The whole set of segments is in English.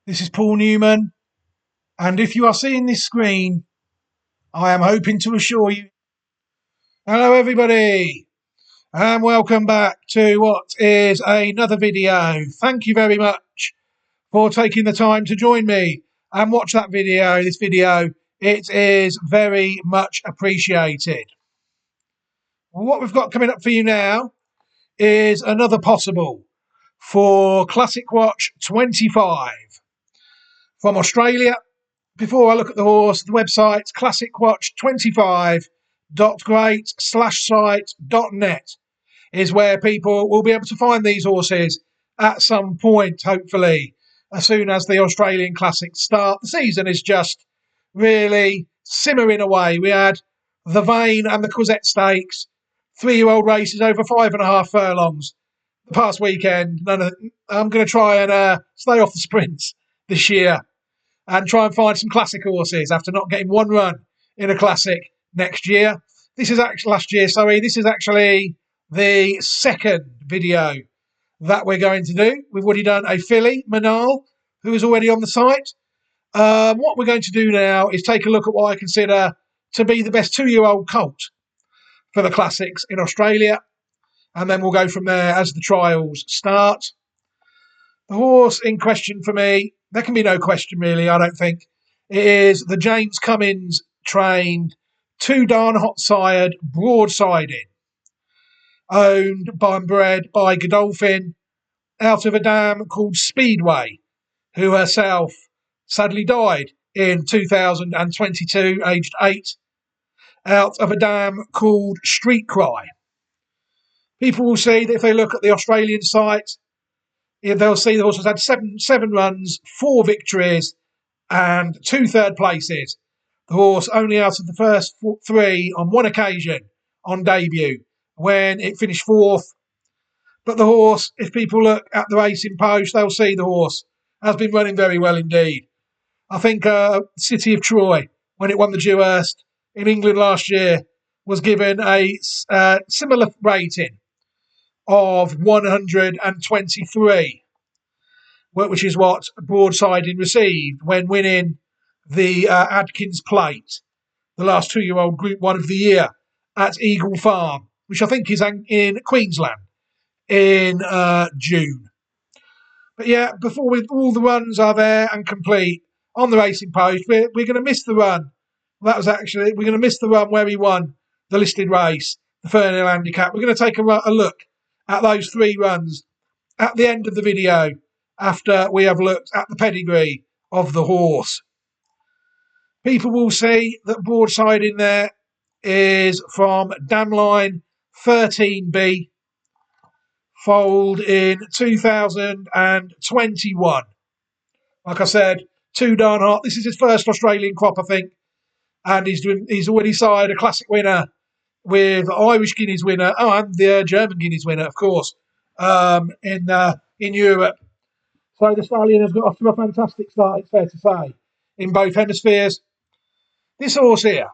This is Paul Newman, and if you are seeing this screen, I am hoping to assure you. Hello, everybody, and welcome back to what is another video. Thank you very much for taking the time to join me and watch that video. This video, it is very much appreciated. What we've got coming up for you now is another possible for Classic Watch 25 from Australia. Before I look at the horse, the website classicwatch25.great/site.net is where people will be able to find these horses at some point, hopefully, as soon as the Australian Classics start. The season is just really simmering away. We had the Vane and the Quizette Stakes, 3-year-old races over 5.5 furlongs the past weekend. I'm going to try and stay off the sprints this year and try and find some classic horses after not getting one run in a classic next year. This is actually This is actually the second video that we're going to do. We've already done a filly, Manal, who is already on the site. What we're going to do now is take a look at what I consider to be the best 2-year-old colt for the classics in Australia, and then we'll go from there as the trials start. The horse in question for me, there can be no question really, I don't think. It is the James Cummins trained, 2 darn hot sired Broadsiding, owned by and bred by Godolphin, out of a dam called Speedway, who herself sadly died in 2022, aged 8, out of a dam called Street Cry. People will see that if they look at the Australian site, they'll see the horse has had seven runs, 4 victories, and 2 third places. The horse only out of the first 3 on one occasion on debut, when it finished 4th. But the horse, if people look at the racing post, they'll see the horse has been running very well indeed. I think City of Troy, when it won the Dewhurst in England last year, was given a similar rating of 123, which is what Broadsiding received when winning the Adkins Plate, the last 2-year-old Group 1 of the year at Eagle Farm, which I think is in Queensland in June. But yeah, before all the runs are there and complete on the racing post, we're going to miss the run. We're going to miss the run where he won the listed race, the Fernhill Handicap. We're going to take a look at those 3 runs at the end of the video after we have looked at the pedigree of the horse. People will see that Broadsiding there is from Damline 13B, foaled in 2021. Like I said, 2 darn hot. This is his first Australian crop, I think, and he's already sired a classic winner with Irish Guineas winner, and the German Guineas winner, of course, in Europe. So the stallion has got off to a fantastic start, it's fair to say, in both hemispheres. This horse here,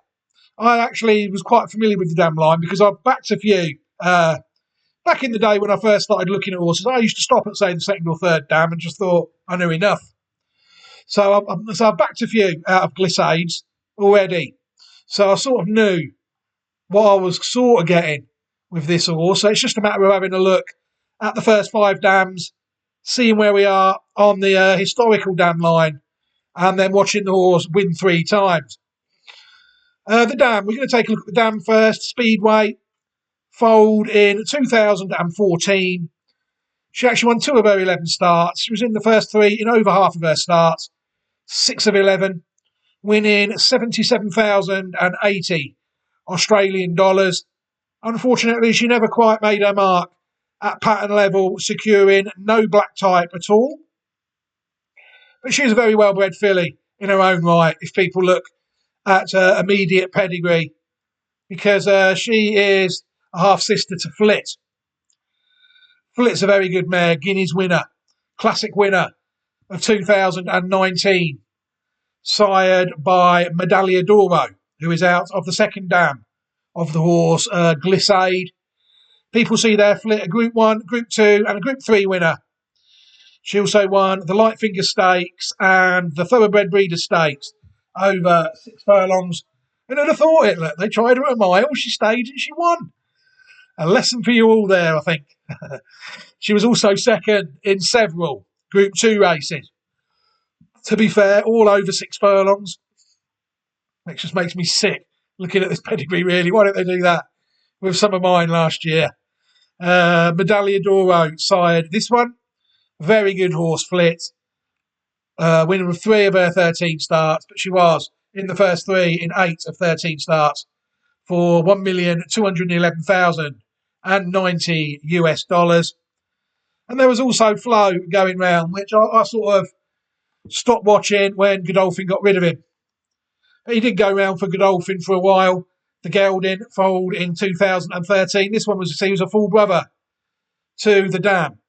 I actually was quite familiar with the dam line because I've backed a few. Back in the day when I first started looking at horses, I used to stop at, say, the second or third dam and just thought I knew enough. So I've backed a few out of glissades already. So I sort of knew what I was sort of getting with this horse. So it's just a matter of having a look at the first 5 dams, seeing where we are on the historical dam line, and then watching the horse win 3 times. The dam, we're going to take a look at the dam first. Speedway, foaled in 2014. She actually won 2 of her 11 starts. She was in the first 3 in over half of her starts, 6 of 11, winning 77,080 Australian dollars. Unfortunately, she never quite made her mark at pattern level, securing no black type at all. But she's a very well-bred filly in her own right, if people look at her immediate pedigree, because she is a half-sister to Flit. Flit's a very good mare, Guineas winner, classic winner of 2019, sired by Medaglia d'Oro, who is out of the second dam of the horse Glissade. People see there Flit a Group 1, Group 2 and a Group 3 winner She also won the Lightfinger Stakes and the Thoroughbred Breeder Stakes over 6 furlongs. And who'd have thought it? Look, they tried her at a mile, she stayed and she won. A lesson for you all there, I think. She was also second in several Group 2 races. To be fair, all over 6 furlongs. It just makes me sick looking at this pedigree, really. Why don't they do that with some of mine last year? Medaglia d'Oro sired this one. Very good horse, Flit. Winner of 3 of her 13 starts, but she was in the first 3 in 8 of 13 starts for $1,211,090 US. And there was also Flo going round, which I sort of stopped watching when Godolphin got rid of him. He did go round for Godolphin for a while. The gelding foaled in 2013. This one was a full brother to the dam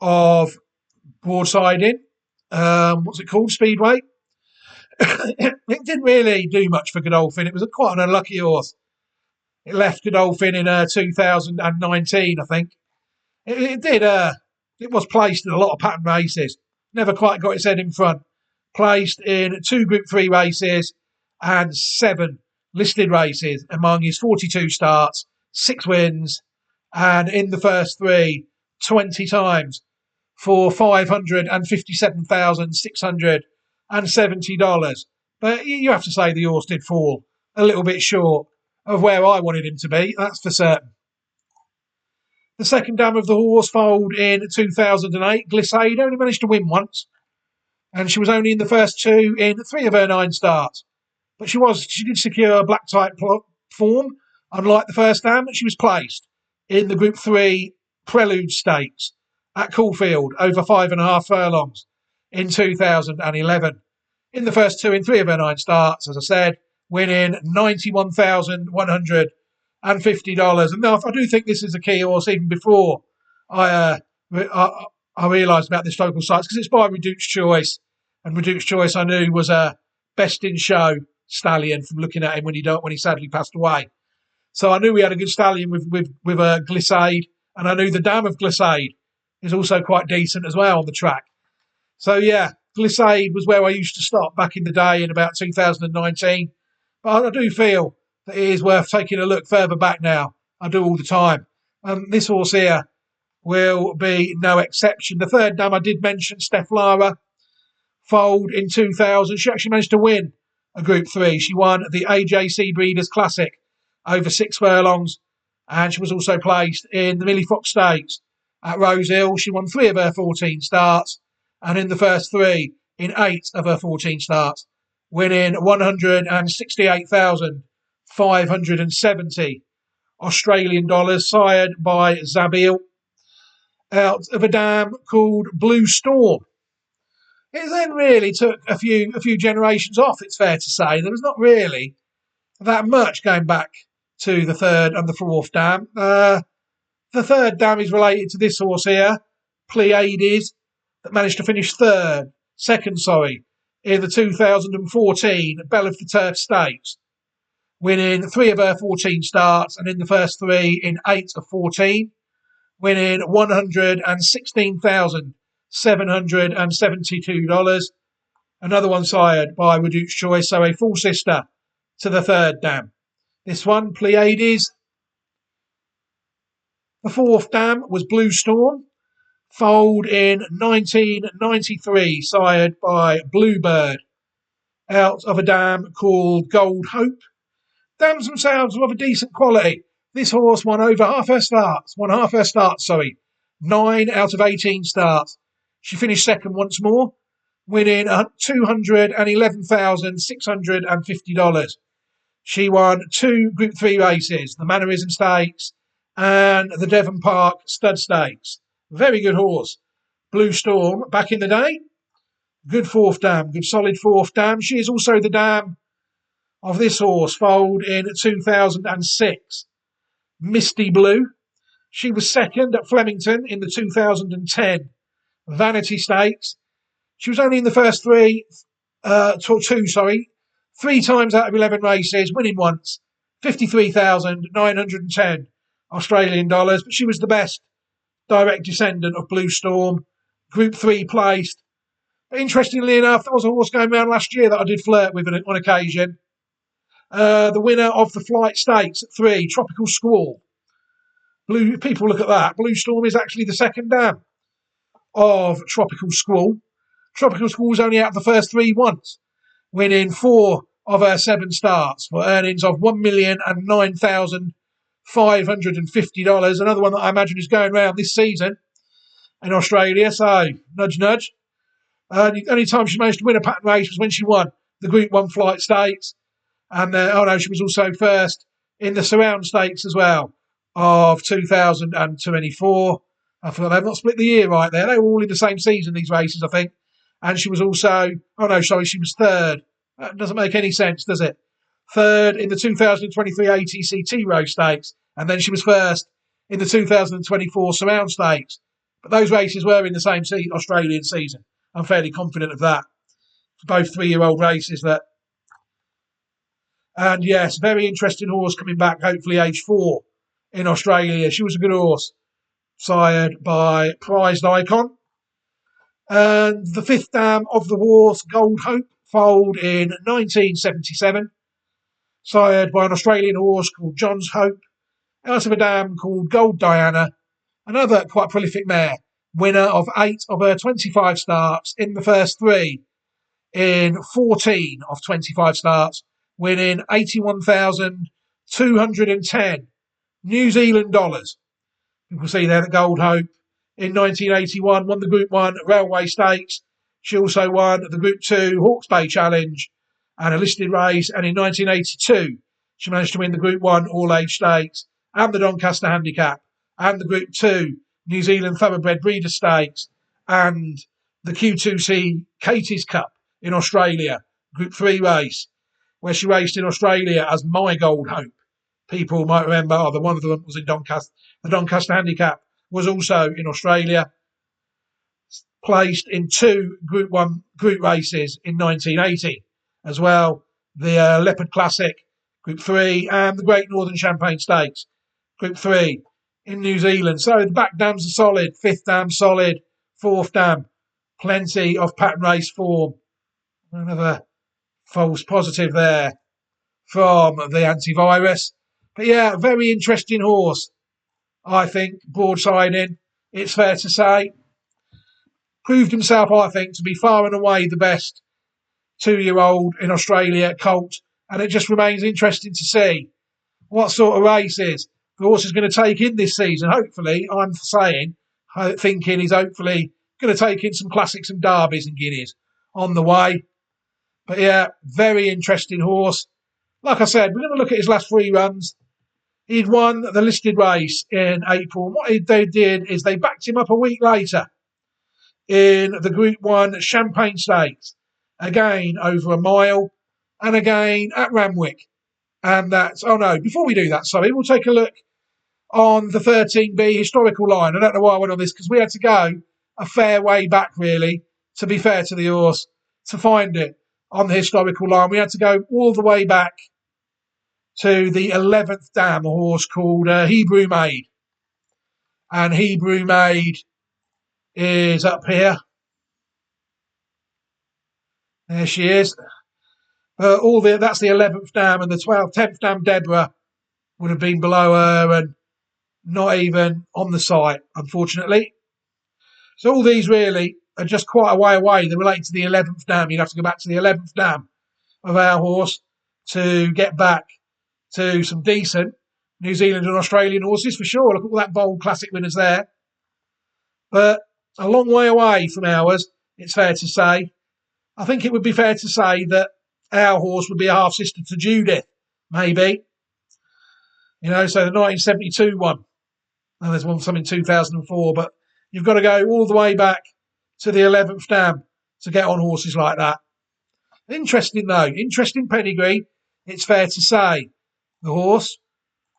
of Broadsiding. What's it called? Speedway. It didn't really do much for Godolphin. It was quite an unlucky horse. It left Godolphin in 2019, I think. It did. It was placed in a lot of pattern races. Never quite got its head in front. Placed in 2 Group 3 races and 7 listed races among his 42 starts, 6 wins, and in the first 3, 20 times for $557,670. But you have to say the horse did fall a little bit short of where I wanted him to be, that's for certain. The second dam of the horse foaled in 2008. Glissade only managed to win once, and she was only in the first 2 in 3 of her 9 starts. But she did secure black type form, unlike the first dam. She was placed in the Group 3 Prelude Stakes at Caulfield over 5.5 furlongs in 2011. In the first 2 in 3 of her 9 starts, as I said, winning $91,150. And I do think this is a key horse even before I realised about this local sites, because it's by Reduced Choice. And Reduced Choice I knew was a best in show stallion from looking at him when he sadly passed away. So I knew we had a good stallion with a Glissade, and I knew the dam of Glissade is also quite decent as well on the track. So yeah, Glissade was where I used to stop back in the day in about 2019. But I do feel that it is worth taking a look further back now. I do all the time. This horse here will be no exception. The third dam I did mention, Steph Lara, foaled in 2000. She actually managed to win a Group 3. She won the AJC Breeders' Classic over 6 furlongs, and she was also placed in the Millie Fox Stakes at Rose Hill. She won 3 of her 14 starts, and in the first 3 in 8 of her 14 starts, winning $168,570 Australian dollars, sired by Zabil, out of a dam called Blue Storm. It then really took a few generations off, it's fair to say. There was not really that much going back to the third and the fourth dam. The third dam is related to this horse here, Pleiades, that managed to finish second, in the 2014 Belle of the Turf Stakes, winning 3 of her 14 starts, and in the first 3 in 8 of 14, winning $116,772. Another one sired by Reduced Choice, so a full sister to the third dam. This one, Pleiades. The fourth dam was Blue Storm, foaled in 1993, sired by Bluebird, out of a dam called Gold Hope. Dams themselves were of a decent quality. This horse won half her starts, 9 out of 18 starts. She finished second once more, winning $211,650. She won 2 Group 3 races, the Mannerism Stakes and the Devon Park Stud Stakes. Very good horse. Blue Storm, back in the day. Good fourth dam, good solid fourth dam. She is also the dam of this horse, foaled in 2006. Misty Blue. She was second at Flemington in the 2010 Vanity Stakes. She was only in the first 3 times out of 11 races, winning once, $53,910 Australian dollars. But she was the best direct descendant of Blue Storm. Group 3 placed. But interestingly enough, there was a horse going around last year that I did flirt with on occasion. The winner of the Flight Stakes at 3, Tropical Squall. People look at that. Blue Storm is actually the second dam of Tropical Squall. Tropical Squall was only out of the first 3 once, winning 4 of her 7 starts for earnings of $1,009,550. Another one that I imagine is going around this season in Australia. So, nudge, nudge. The only time she managed to win a pattern race was when she won the Group 1 Flight Stakes. And she was also first in the Surround Stakes as well of 2024. I forgot they've not split the year right there. They were all in the same season, these races, I think. And she was also, she was third. That doesn't make any sense, does it? Third in the 2023 ATC T Row Stakes. And then she was first in the 2024 Surround Stakes. But those races were in the same Australian season. I'm fairly confident of that. Both 3-year-old races that. And yes, very interesting horse coming back, hopefully age 4 in Australia. She was a good horse, sired by Prized Icon. And the 5th dam of the horse, Gold Hope, foaled in 1977, sired by an Australian horse called John's Hope, out of a dam called Gold Diana, another quite prolific mare, winner of 8 of her 25 starts in the first 3, in 14 of 25 starts, winning 81,210 New Zealand dollars. You can see there that Gold Hope in 1981 won the Group 1 Railway Stakes. She also won the Group 2 Hawke's Bay Challenge and a listed race. And in 1982, she managed to win the Group 1 All-Age Stakes and the Doncaster Handicap and the Group 2 New Zealand Thoroughbred Breeder Stakes and the Q2C Katie's Cup in Australia, Group 3 race, where she raced in Australia as My Gold Hope. People might remember, one of them was in Doncaster. The Doncaster Handicap was also in Australia. Placed in 2 Group 1 group races in 1980 as well. The Leopard Classic, Group 3, and the Great Northern Champagne Stakes, Group 3 in New Zealand. So the back dams are solid. 5th dam solid. 4th dam, plenty of pattern race form. Another false positive there from the antivirus. But yeah, very interesting horse, I think. Broadsiding, it's fair to say. Proved himself, I think, to be far and away the best 2-year-old in Australia, colt. And it just remains interesting to see what sort of races the horse is going to take in this season. Hopefully, thinking he's hopefully going to take in some classics and derbies and guineas on the way. But yeah, very interesting horse. Like I said, we're going to look at his last 3 runs. He'd won the listed race in April. What they did is they backed him up a week later in the Group 1 Champagne Stakes. Again, over a mile. And again at Ramwick. And before we do that, we'll take a look on the 13B historical line. I don't know why I went on this, because we had to go a fair way back, really, to be fair to the horse, to find it on the historical line. We had to go all the way back to the 11th dam, a horse called Hebrew Maid. And Hebrew Maid is up here. There she is. That's the 11th dam, and the 10th dam, Deborah, would have been below her and not even on the site, unfortunately. So all these really are just quite a way away. They relate to the 11th dam. You'd have to go back to the 11th dam of our horse to get back to some decent New Zealand and Australian horses, for sure. Look at all that bold classic winners there. But a long way away from ours, it's fair to say. I think it would be fair to say that our horse would be a half-sister to Judith, maybe. So the 1972 one. And there's some in 2004, but you've got to go all the way back to the 11th dam to get on horses like that. Interesting, though. Interesting pedigree, it's fair to say. The horse,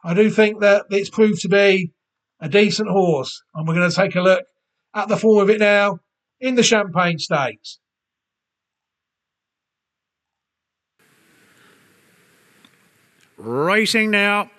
I do think that it's proved to be a decent horse. And we're going to take a look at the form of it now in the Champagne Stakes. Racing now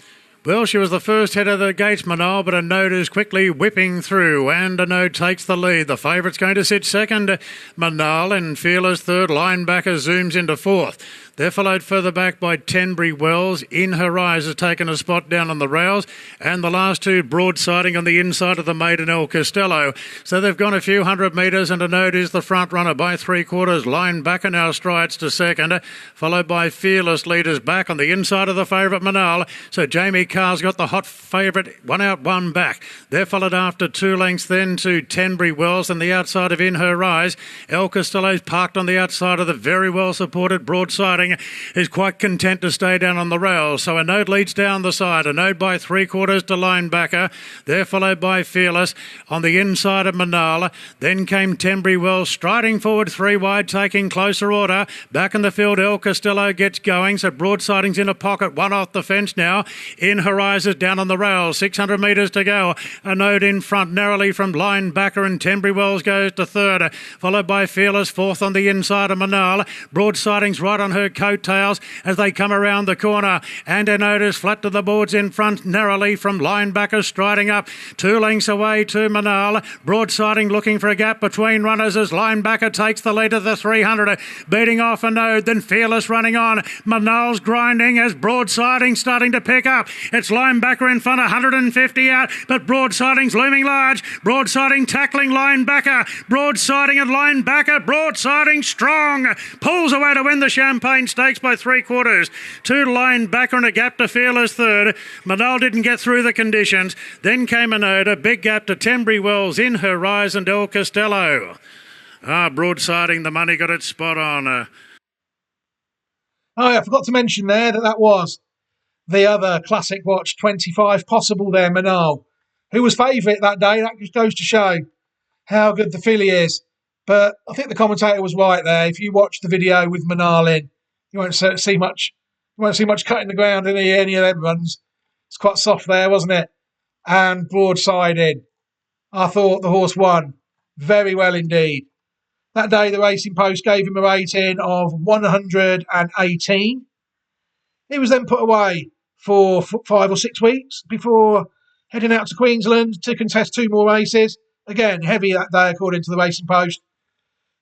Well, she was the first head of the gates, Manal, but a note is quickly whipping through, and a note takes the lead. The favourite's going to sit second. Manal and Fearless third. Linebacker zooms into fourth. They're followed further back by Tenbury Wells. In Her Eyes has taken a spot down on the rails. And the last two broadsiding on the inside of the maiden El Costello. So they've gone a few hundred metres, and a note is the front runner by 3/4. Linebacker now strides to second, followed by Fearless leaders back on the inside of the favourite Manal. So Jamie Carr's got the hot favourite, one out, one back. They're followed after 2 lengths then to Tenbury Wells and the outside of In Her Eyes. El Costello's parked on the outside of the very well supported broadsiding. Is quite content to stay down on the rails. So a note leads down the side. A note by 3/4 to Linebacker. They're followed by Fearless on the inside of Manala. Then came Tenbury Wells striding forward 3 wide, taking closer order. Back in the field, El Costello gets going. So broadsiding's in a pocket, one off the fence now. In Her Eyes is down on the rails. 600 metres to go. A note in front narrowly from Linebacker, and Tenbury Wells goes to third. Followed by Fearless, fourth on the inside of Manala. Broadsiding's right on her coattails as they come around the corner, and a notice flat to the boards in front narrowly from Linebacker striding up 2 lengths away to Manal. Broadsiding looking for a gap between runners as Linebacker takes the lead of the 300, beating off a note, then Fearless running on. Manal's grinding as Broadsiding starting to pick up. It's Linebacker in front, 150 out, but Broadsiding's looming large. Broadsiding tackling Linebacker. Broadsiding and Linebacker. Broadsiding strong. Pulls away to win the Champagne Stakes by 3/4. 2 Linebacker and a gap to Fearless third. Manal didn't get through the conditions. Then came a note, a big gap to Tenbury Wells, In Her Eyes and El Costello. Broadsiding, the money got its spot on. Oh, yeah, I forgot to mention there that was the other Classic Watch 25 possible there, Manal, who was favourite that day. That just goes to show how good the filly is. But I think the commentator was right there. If you watch the video with Manal in, you won't see much. You won't see much cutting the ground in any of them runs. It's quite soft there, wasn't it? And broadsiding. I thought the horse won very well indeed. That day, the Racing Post gave him a rating of 118. He was then put away for 5 or 6 weeks before heading out to Queensland to contest 2 more races. Again, heavy that day, according to the Racing Post.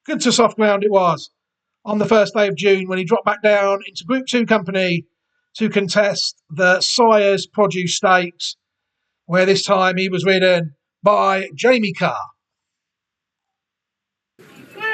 Good to soft ground it was on the first day of June when he dropped back down into Group 2 company to contest the Sires Produce Stakes, where this time he was ridden by Jamie Carr.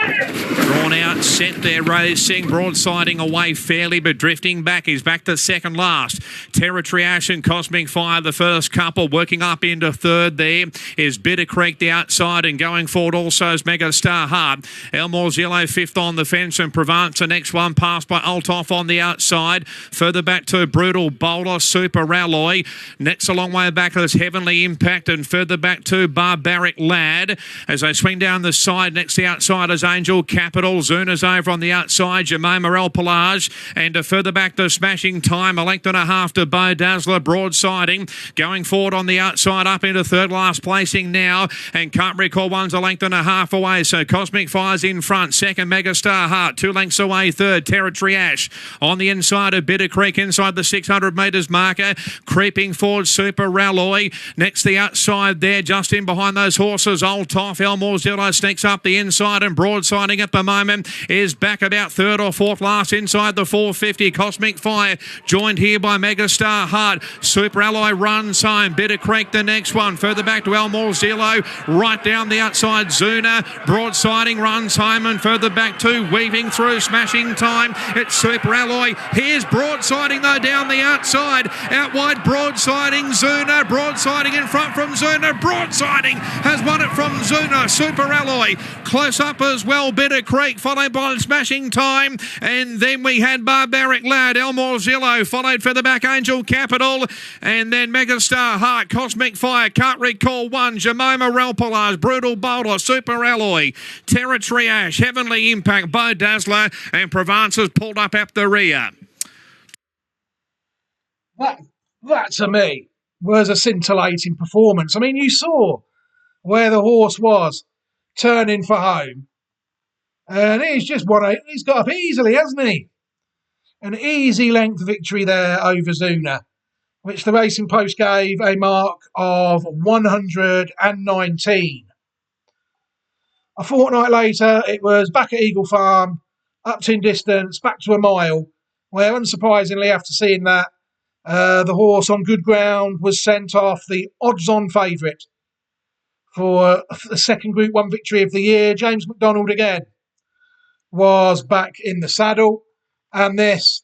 Drawn out, set there, racing, broadsiding away fairly, but drifting back. He's back to second last. Territory Ash and Cosmic Fire, the first couple, working up into third there is Bitter Creek, the outside, and going forward also is Mega Star Heart. Elmore's Yellow fifth on the fence, and Provence, the next one, passed by Altoff on the outside. Further back to Brutal Bowler, Super Alloy. Next a long way back is Heavenly Impact, and further back to Barbaric Lad. As they swing down the side, next the outside is Angel Capital. Zuna's over on the outside. Jemima Morel Pelage. And further back to Smashing Time. A length and a half to Bo Dazzler. Broadsiding. Going forward on the outside up into third last placing now. And Can't Recall One's a length and a half away. So Cosmic Fire's in front. Second Megastar Heart. 2 lengths away. Third Territory Ash. On the inside of Bitter Creek inside the 600 metres marker. Creeping forward Super Alloy. Next the outside there. Just in behind those horses. Old Toff. Elmore's Yellow sneaks up the inside, and Broadsiding at the moment is back about third or fourth last inside the 450. Cosmic Fire joined here by Megastar Heart. Super Alloy runs home. Bitter Creek the next one. Further back to Elmore Zillow. Right down the outside Zuna. Broadsiding runs home, and further back to Weaving Through Smashing Time. It's Super Alloy. Here's Broadsiding though down the outside. Out wide Broadsiding Zuna. Broadsiding in front from Zuna. Broadsiding has won it from Zuna. Super Alloy close up as well. Bitter Creek followed by Smashing Time, and then we had Barbaric Lad. Elmore Zillow followed further back Angel Capital, and then Megastar Heart. Cosmic Fire, Can't Recall One, Jemima Relpolars, Brutal Boulder, Super Alloy, Territory Ash, Heavenly Impact, Bo Dazzler, and Provence has pulled up at the rear. That to me was a scintillating performance. I mean, you saw where the horse was turning for home. And he's just he's got up easily, hasn't he? An easy length victory there over Zuna. which the Racing Post gave a mark of 119. A fortnight later, it was back at Eagle Farm, up to in distance, back to a mile, where unsurprisingly, after seeing that, the horse on good ground was sent off the odds-on favourite for the second Group 1 victory of the year. James McDonald again was back in the saddle, and this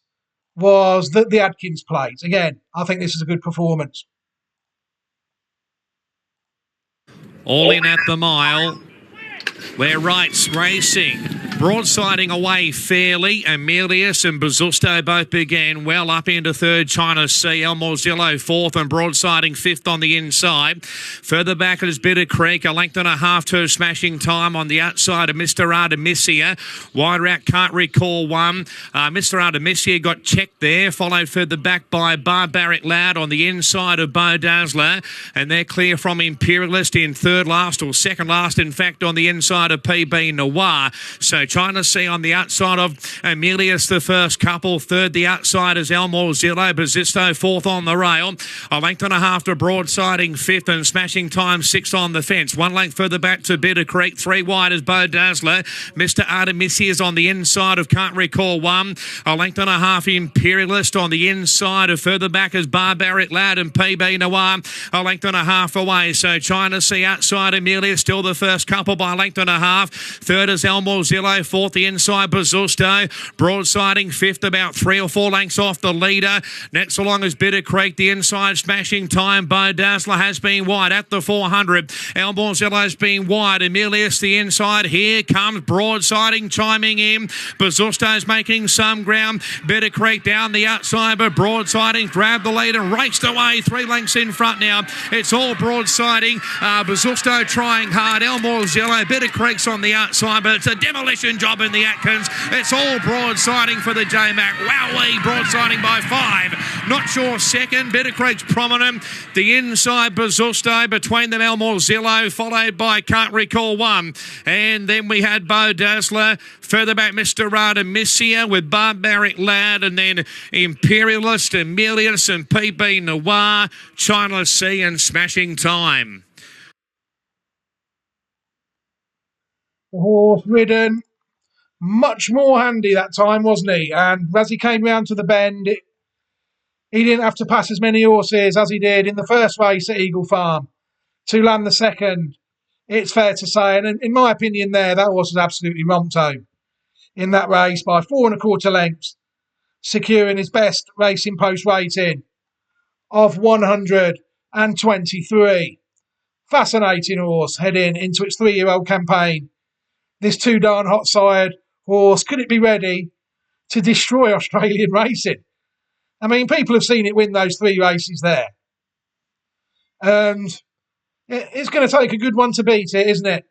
was the Adkins Plate. Again, I think this is a good performance. All in at the mile. Where Wright's racing. Broadsiding away fairly. Emilius and Bazusto both began well up into third. China Sea, El Morzillo fourth and Broadsiding fifth on the inside. Further back is Bitter Creek, a length and a half to Smashing Time on the outside of Mr. Artemisia. Wider out, Can't Recall one. Mr. Artemisia got checked there, followed further back by Barbaric Loud on the inside of Beau Dazzler. And they're clear from Imperialist in third last or second last, in fact, on the inside of PB Noir. So China Sea on the outside of Emilius, the first couple. Third, the outside is El Morzillo. Bazisto fourth on the rail. A length and a half to Broadsiding fifth and Smashing Time sixth on the fence. One length further back to Bitter Creek. Three wide is Beau Dazzler. Mr. Artemisia is on the inside of Can't Recall one. A length and a half Imperialist on the inside of further back is Barbaric Lad and PB Noir. A length and a half away. So China Sea outside Emilius, still the first couple by a length and a half. Third is El Morzillo. Fourth, the inside Bazusto. Broadsiding fifth, about 3 or 4 lengths off the leader. Next along is Bitter Creek. The inside Smashing Time. Beau Dazzler has been wide at the 400. El Morzillo's been wide. Emilius the inside. Here comes Broadsiding chiming in. Bazusto's making some ground. Bitter Creek down the outside, but Broadsiding grabbed the lead and raced away 3 lengths in front now. It's all Broadsiding. Bazusto trying hard. El Morzillo. Bitter Creek's on the outside, but it's a demolition job in the Atkins. It's all Broadsiding for the J-Mac. Wowee, Broadsiding by 5. Not sure second. Bitter Creek's prominent. The inside Bazusto, between them El Morzillo, followed by Can't Recall one. And then we had Beau Dazzler. Further back, Mr. Artemisia with Barbaric Lad, and then Imperialist, Emilius and PB Noir, China Sea and Smashing Time. The horse ridden much more handy that time, wasn't he? And as he came round to the bend, he didn't have to pass as many horses as he did in the first race at Eagle Farm to land the second. It's fair to say, and in my opinion there, that horse was absolutely romped home in that race by 4 1/4 lengths, securing his best Racing Post rating of 123. Fascinating horse heading into its 3-year-old campaign. This too darn hot sired horse, could it be ready to destroy Australian racing? I mean, people have seen it win those 3 races there. And it's going to take a good one to beat it, isn't it?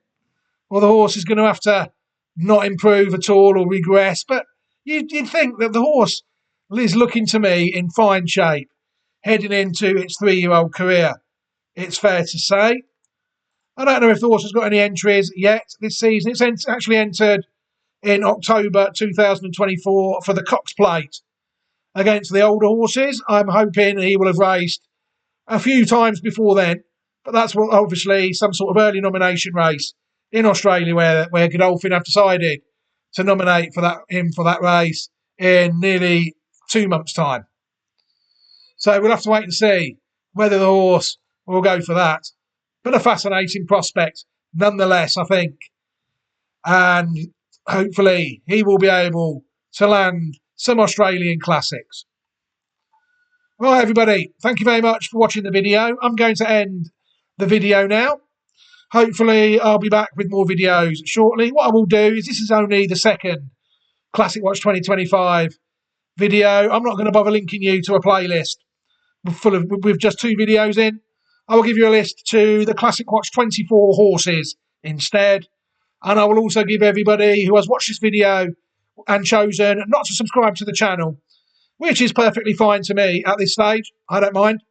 Well, the horse is going to have to not improve at all or regress. But you'd think that the horse is looking to me in fine shape, heading into its 3-year-old career. It's fair to say. I don't know if the horse has got any entries yet this season. It's actually entered in October 2024 for the Cox Plate against the older horses. I'm hoping he will have raced a few times before then, but that's what, obviously some sort of early nomination race in Australia where Godolphin have decided to nominate him for that race in nearly 2 months' time. So we'll have to wait and see whether the horse will go for that. But a fascinating prospect nonetheless, I think. And hopefully he will be able to land some Australian classics. Right, everybody, thank you very much for watching the video. I'm going to end the video now. Hopefully I'll be back with more videos shortly. What I will do is, this is only the second Classic Watch 2025 video. I'm not going to bother linking you to a playlist with just 2 videos in. I will give you a list to the Classic Watch 24 horses instead. And I will also give everybody who has watched this video and chosen not to subscribe to the channel, which is perfectly fine to me at this stage. I don't mind.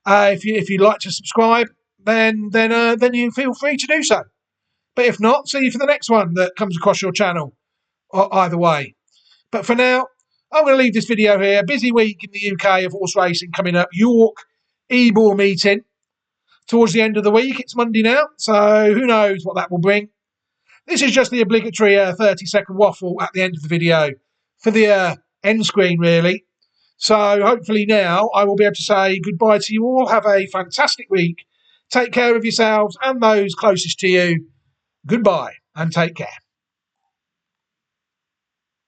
If you'd like to subscribe, then you feel free to do so. But if not, see you for the next one that comes across your channel, either way. But for now, I'm going to leave this video here. Busy week in the UK of horse racing coming up. York Ebor meeting towards the end of the week. It's Monday now, so who knows what that will bring. This is just the obligatory 30-second waffle at the end of the video for the end screen, really. So hopefully now I will be able to say goodbye to you all. Have a fantastic week. Take care of yourselves and those closest to you. Goodbye and take care.